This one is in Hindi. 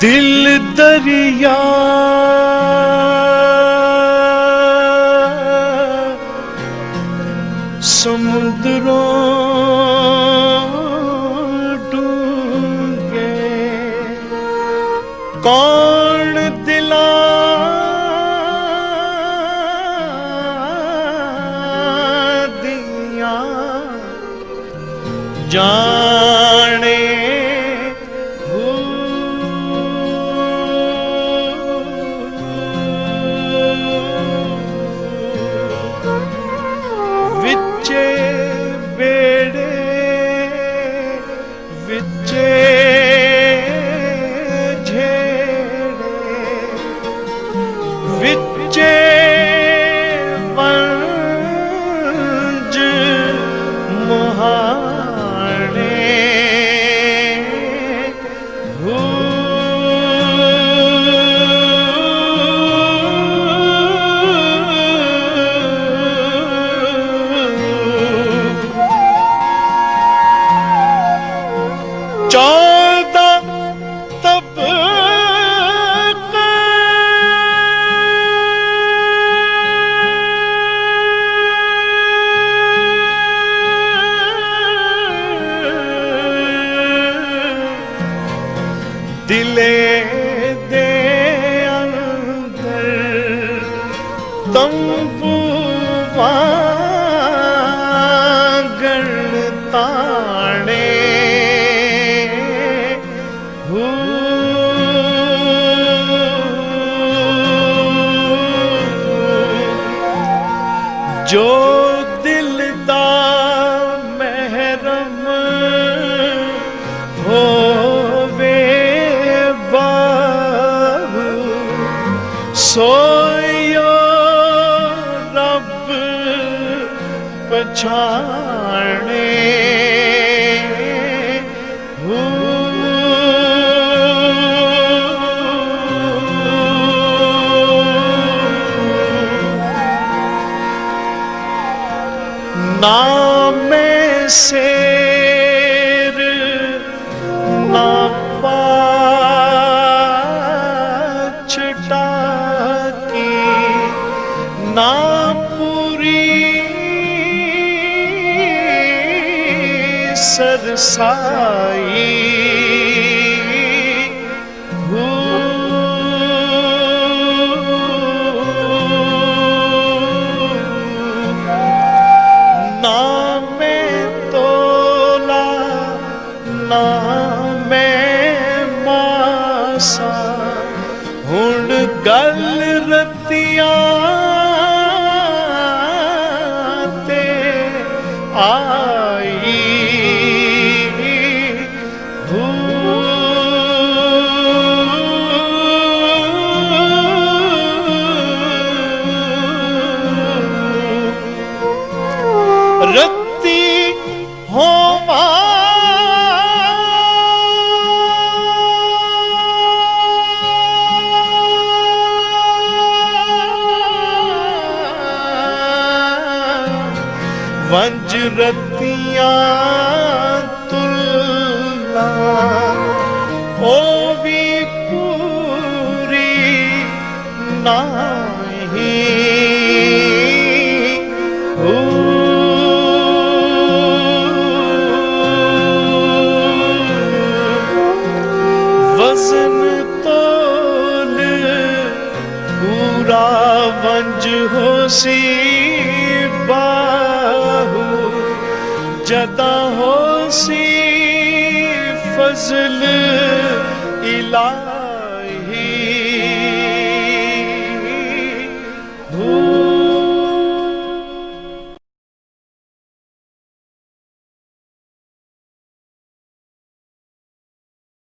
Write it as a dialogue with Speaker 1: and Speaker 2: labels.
Speaker 1: दिल दरिया समुद्रों डूंगे, कौन दिला दिया जाने विचे बेड़े विचे झेड़े विचे वंज मुहाने चौदह तब दिले दे अंदर तंबू वांगण ताणे जो दिल दा महरम होवे बाहु सोयो रब पछाणे ना मैं शेर ना पाछटा की ना पूरी सरसाई ना मैं तोला ना मैं मासा हुण गल रतियां ते आई रत्ती होवा वंज रत्तियां तुला ओ भी पूरी नाही वज़न तोल पूरा वंज होसी बाहु जदा होसी फजल इला